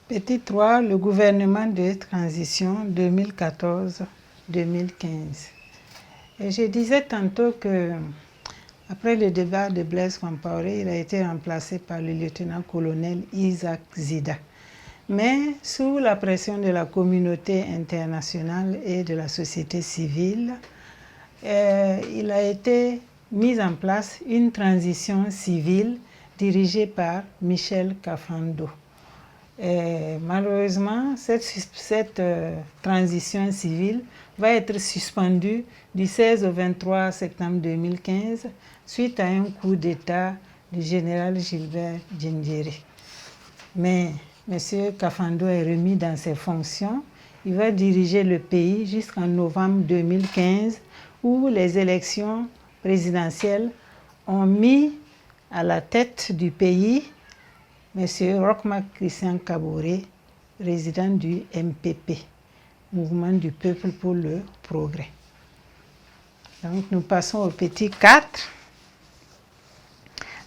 Petit 3, le gouvernement de transition 2014-2015. Et je disais tantôt que, après le débat de Blaise Compaoré, il a été remplacé par le lieutenant-colonel Isaac Zida. Mais sous la pression de la communauté internationale et de la société civile, il a été mis en place une transition civile dirigée par Michel Kafando. Et malheureusement, cette transition civile va être suspendue du 16 au 23 septembre 2015 suite à un coup d'État du général Gilbert Diendéré. Mais M. Kafando est remis dans ses fonctions. Il va diriger le pays jusqu'en novembre 2015 où les élections présidentielles ont mis à la tête du pays M. Roch-Marc Christian Kaboré, président du MPP, Mouvement du Peuple pour le Progrès. Donc nous passons au petit 4,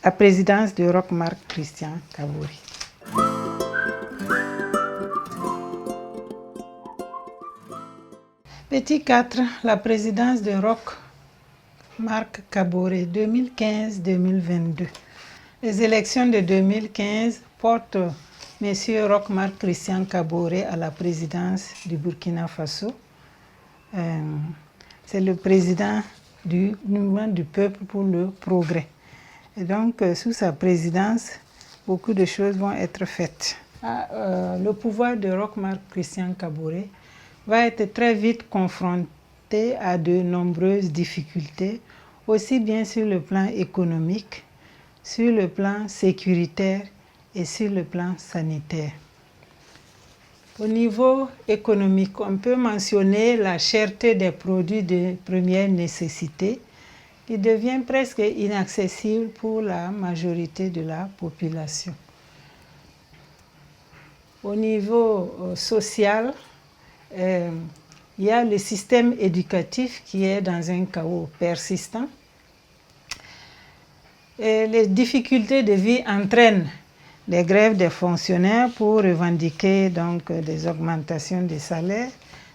la présidence de Roch-Marc Christian Kaboré. Petit 4, la présidence de Roch-Marc Kaboré 2015-2022. Les élections de 2015 portent M. Roch-Marc Christian Kaboré à la présidence du Burkina Faso. C'est le président du Mouvement du Peuple pour le Progrès. Et donc, sous sa présidence, beaucoup de choses vont être faites. Le pouvoir de Roch-Marc Christian Kaboré va être très vite confronté à de nombreuses difficultés, aussi bien sur le plan économique, sur le plan sécuritaire et sur le plan sanitaire. Au niveau économique, on peut mentionner la cherté des produits de première nécessité qui devient presque inaccessible pour la majorité de la population. Au niveau social, il y a le système éducatif qui est dans un chaos persistant. Et les difficultés de vie entraînent les grèves des fonctionnaires pour revendiquer donc des augmentations de salaires,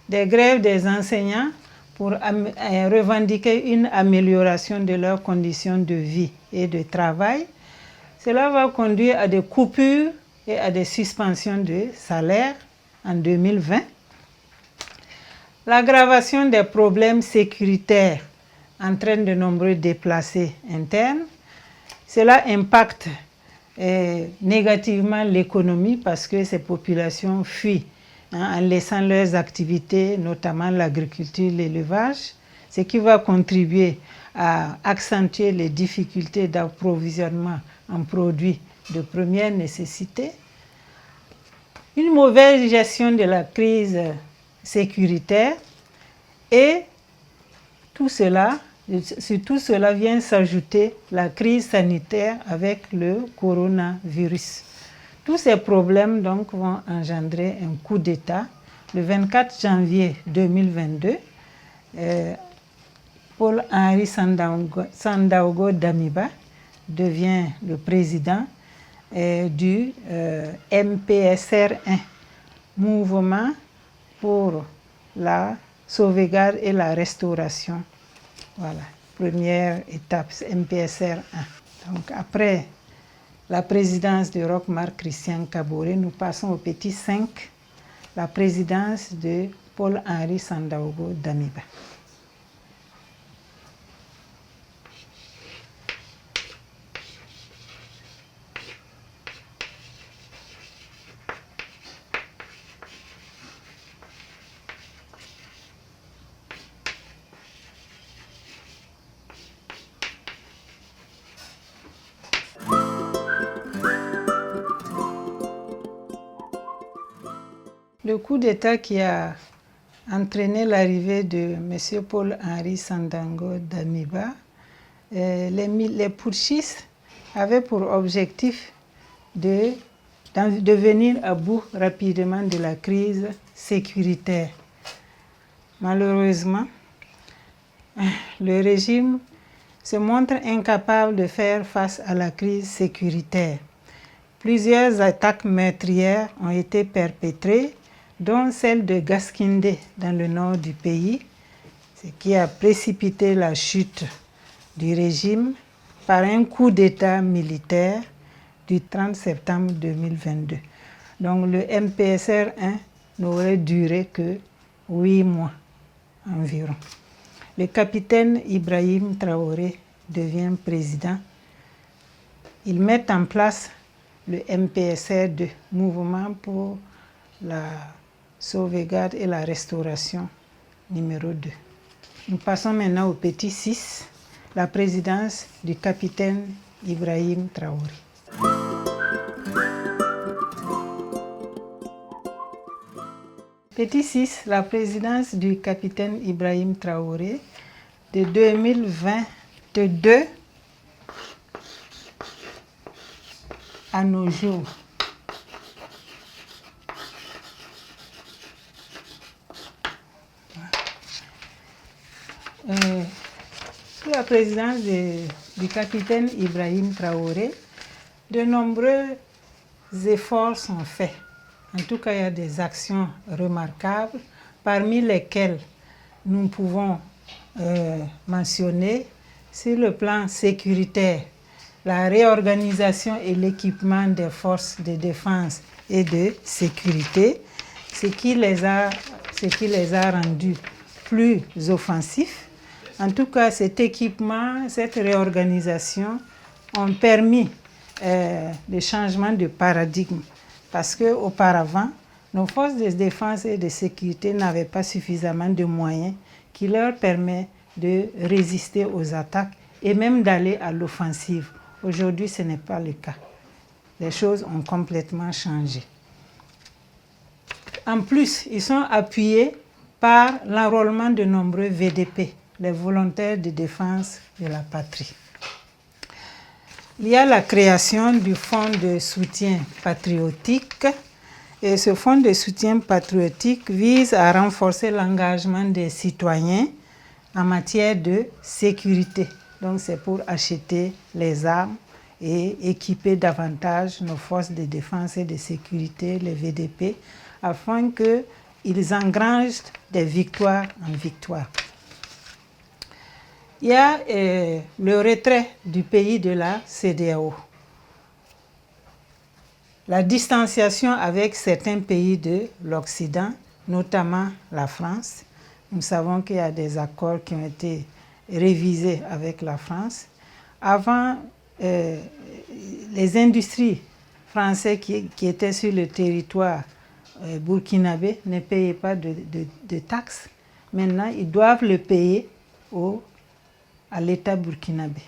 des grèves des enseignants pour revendiquer une amélioration de leurs conditions de vie et de travail. Cela va conduire à des coupures et à des suspensions de salaires en 2020. L'aggravation des problèmes sécuritaires entraîne de nombreux déplacés internes. Cela impacte négativement l'économie parce que ces populations fuient en laissant leurs activités, notamment l'agriculture, l'élevage, ce qui va contribuer à accentuer les difficultés d'approvisionnement en produits de première nécessité. Une mauvaise gestion de la crise sécuritaire et sur tout cela vient s'ajouter la crise sanitaire avec le coronavirus. Tous ces problèmes donc vont engendrer un coup d'État. Le 24 janvier 2022, Paul-Henri Sandaogo Damiba devient le président du MPSR1, Mouvement pour la sauvegarde et la restauration. Voilà, première étape, MPSR 1. Donc après la présidence de Roch-Marc Christian Kaboré, nous passons au petit 5, la présidence de Paul-Henri Sandaogo Damiba. Le coup d'État qui a entraîné l'arrivée de M. Paul-Henri Sandaogo Damiba, les putschistes avaient pour objectif de venir à bout rapidement de la crise sécuritaire. Malheureusement, le régime se montre incapable de faire face à la crise sécuritaire, Plusieurs attaques meurtrières ont été perpétrées, dont celle de Gaskindé dans le nord du pays, ce qui a précipité la chute du régime par un coup d'État militaire du 30 septembre 2022. Donc le MPSR 1 n'aurait duré que 8 mois environ. Le capitaine Ibrahim Traoré devient président. Ils mettent en place le MPSR 2, Mouvement pour la sauvegarde et la restauration numéro 2. Nous passons maintenant au petit 6, la présidence du capitaine Ibrahim Traoré. Petit 6, la présidence du capitaine Ibrahim Traoré de 2022 à nos jours. Sous la présidence du capitaine Ibrahim Traoré, de nombreux efforts sont faits. En tout cas, il y a des actions remarquables, parmi lesquelles nous pouvons mentionner, sur le plan sécuritaire, la réorganisation et l'équipement des forces de défense et de sécurité, ce qui les a rendus plus offensifs. En tout cas, cet équipement, cette réorganisation ont permis le changement de paradigme. Parce qu'auparavant, nos forces de défense et de sécurité n'avaient pas suffisamment de moyens qui leur permettent de résister aux attaques et même d'aller à l'offensive. Aujourd'hui, ce n'est pas le cas. Les choses ont complètement changé. En plus, ils sont appuyés par l'enrôlement de nombreux VDP, les volontaires de défense de la patrie. Il y a la création du Fonds de soutien patriotique. Et ce Fonds de soutien patriotique vise à renforcer l'engagement des citoyens en matière de sécurité. Donc c'est pour acheter les armes et équiper davantage nos forces de défense et de sécurité, les VDP, afin qu'ils engrangent des victoires en victoire. Il y a le retrait du pays de la CEDEAO. La distanciation avec certains pays de l'Occident, notamment la France. Nous savons qu'il y a des accords qui ont été révisés avec la France. Avant, les industries françaises qui étaient sur le territoire burkinabé ne payaient pas de taxes. Maintenant, ils doivent le payer à l'État burkinabé.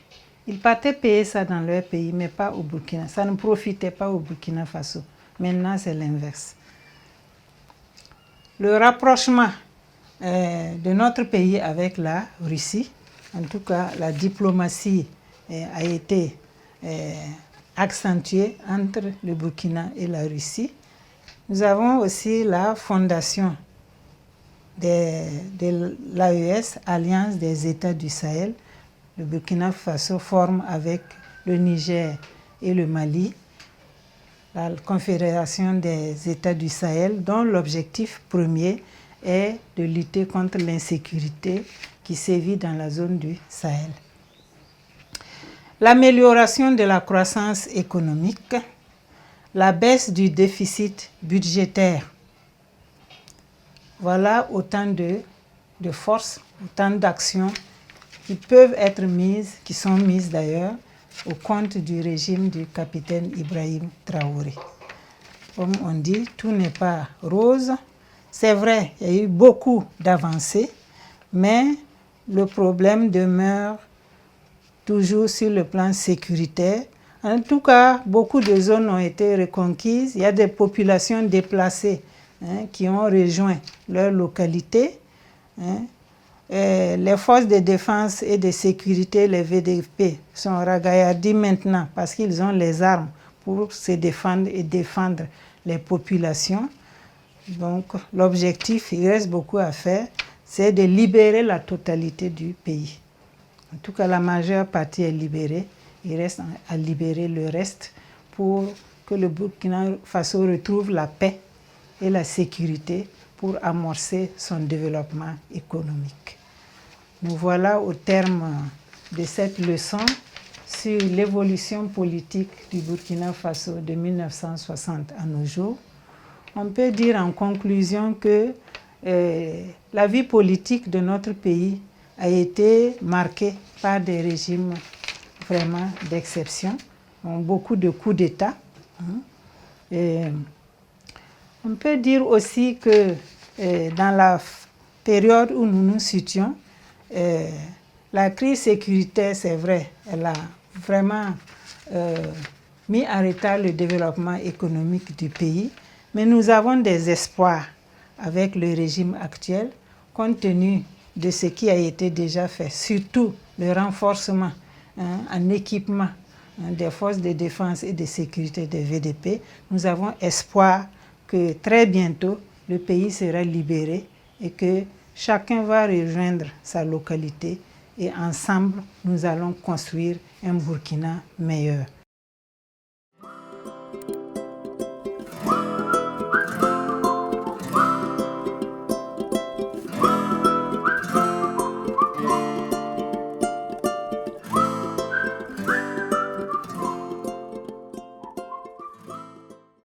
Ils partaient payer ça dans leur pays, mais pas au Burkina. Ça ne profitait pas au Burkina Faso. Maintenant, c'est l'inverse. Le rapprochement de notre pays avec la Russie, en tout cas, la diplomatie a été accentuée entre le Burkina et la Russie. Nous avons aussi la fondation de l'AES, Alliance des États du Sahel. Le Burkina Faso forme avec le Niger et le Mali la Confédération des États du Sahel, dont l'objectif premier est de lutter contre l'insécurité qui sévit dans la zone du Sahel. L'amélioration de la croissance économique, la baisse du déficit budgétaire. Voilà autant de forces, autant d'actions qui peuvent être mises, qui sont mises d'ailleurs, au compte du régime du capitaine Ibrahim Traoré. Comme on dit, tout n'est pas rose. C'est vrai, il y a eu beaucoup d'avancées, mais le problème demeure toujours sur le plan sécuritaire. En tout cas, beaucoup de zones ont été reconquises. Il y a des populations déplacées qui ont rejoint leur localité. Les forces de défense et de sécurité, les VDP, sont ragaillardis maintenant parce qu'ils ont les armes pour se défendre et défendre les populations. Donc l'objectif, il reste beaucoup à faire, c'est de libérer la totalité du pays. En tout cas, la majeure partie est libérée. Il reste à libérer le reste pour que le Burkina Faso retrouve la paix et la sécurité pour amorcer son développement économique. Nous voilà au terme de cette leçon sur l'évolution politique du Burkina Faso de 1960 à nos jours. On peut dire en conclusion que la vie politique de notre pays a été marquée par des régimes vraiment d'exception, beaucoup de coups d'État. On peut dire aussi que dans la période où nous nous situons, la crise sécuritaire, c'est vrai, elle a vraiment mis en retard le développement économique du pays, mais nous avons des espoirs avec le régime actuel, compte tenu de ce qui a été déjà fait, surtout le renforcement en équipement des forces de défense et de sécurité des VDP. Nous avons espoir que très bientôt, le pays sera libéré et que chacun va rejoindre sa localité et ensemble, nous allons construire un Burkina meilleur.